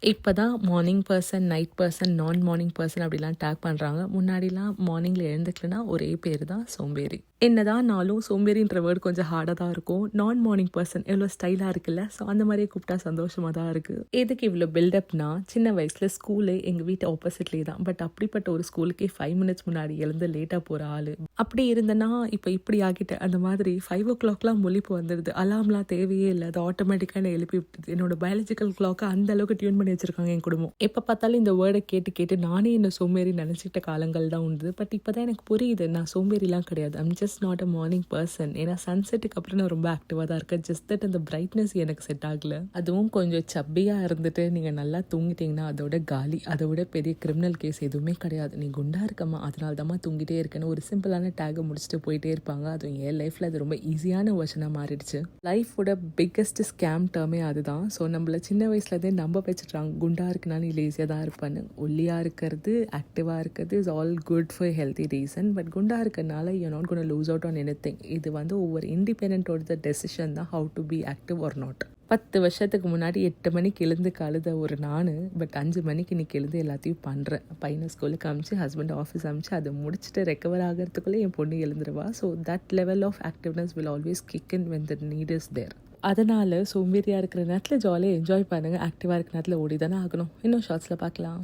இப்போ தான் morning person, night person, நான் மார்னிங் பர்சன் அப்படிலாம் டேக் பண்ணுறாங்க. முன்னாடிலாம் மார்னிங்கில் எழுந்துக்கலனா ஒரே பேர் தான் சோம்பேறி. என்னதான் நாளும் சோம்பேறின்ற வேர்டு கொஞ்சம் ஹார்டாக தான் இருக்கும். நான் மார்னிங் பர்சன் எவ்வளோ ஸ்டைலாக இருக்குல்ல. ஸோ அந்த மாதிரியே கூப்பிட்டா சந்தோஷமாக தான் இருக்குது. எதுக்கு இவ்வளோ பில்டப்னா, சின்ன வயசில் ஸ்கூலு எங்கள் வீட்டு ஆப்போசிட்லேயே தான். பட் அப்படிப்பட்ட ஒரு ஸ்கூலுக்கே 5 மினிட்ஸ் முன்னாடி எழுந்து லேட்டாக போகிற ஆள். அப்படி இருந்தேன்னா இப்போ இப்படி ஆகிட்டேன். அந்த மாதிரி 5 o'clockலாம் முழிப்பு வந்துடுது. அலாம்லாம் தேவையே இல்லை. அது ஆட்டோமேட்டிக்காக என்னை எழுப்பி விட்டுது. என்னோட பயாலஜிக்கல் கிளாக்கை அந்த அளவுக்கு டியூன் பண்ணி வச்சிருக்காங்க என் குடும்பம். எப்போ பார்த்தாலும் இந்த வேர்டை கேட்டு கேட்டு நானே என்ன சோம்பேறி நினச்சிக்கிட்ட காலங்கள் தான் உண்டு. பட் இப்போ தான் எனக்கு புரியுது, நான் சோம்பேறிலாம் கிடையாது. I'm just not a morning person. ஏன்னா சன்செட்டுக்கு அப்புறம் நான் ரொம்ப ஆக்டிவாக தான் இருக்கேன். ஜஸ்ட் தட் அந்த பிரைட்னஸ் எனக்கு செட் ஆகல. அதுவும் கொஞ்சம் சப்பியாக இருந்துட்டு நீங்கள் நல்லா தூங்கிட்டீங்கன்னா அதோட காலி. அதை விட பெரிய கிரிமினல் கேஸ் எதுவுமே கிடையாது. நீ குண்டா இருக்கம்மா, அதனால தான்மா தூங்கிட்டே இருக்கேன்னு ஒரு சிம்பிளான டேகை முடிச்சுட்டு போயிட்டே இருப்பாங்க. அதுவும் என் லைஃப்பில் அது ரொம்ப ஈஸியான வெர்ஷனாக மாறிடுச்சு. லைஃபோட பிக்கஸ்ட் ஸ்கேம் டேர்மே அதுதான். ஸோ நம்மள சின்ன வயசுலேருந்தே நம்ப வச்சுட்றாங்க, குண்டா இருக்குன்னா நீ லேசியாக தான் இருப்பான்னு. ஒல்லியாக இருக்கிறது, ஆக்டிவாக இருக்கிறது is all good for healthy reason. But குண்டா இருக்கிறனால you not gonna lose out on anything. இது வந்து ஒவ்வொரு இண்டிபெண்டோட டெசிஷன் தான், how to be active or not. 10 வருஷத்துக்கு முன்னாடி 8 மணிக்கு எழுந்து கழுத ஒரு நான், பட் 5 மணிக்கு இன்னைக்கு எழுந்து எல்லாத்தையும் பண்ணுறேன். பையனை ஸ்கூலுக்கு அமிச்சு, ஹஸ்பண்ட் ஆஃபீஸ் அமிச்சு, அதை முடிச்சுட்டு ரெக்கவர் ஆகிறதுக்குள்ளே என் பொண்ணு எழுந்துருவா. So that level of activeness will always kick in when the need is there. அதனால் சோம்பேறியாக இருக்கிற நேரத்தில் ஜாலியாக என்ஜாய் பண்ணுங்கள். ஆக்டிவாக இருக்கிற நேரத்தில் ஓடி தானே ஆகணும். இன்னும் ஷார்ட்ஸில் பார்க்கலாம்.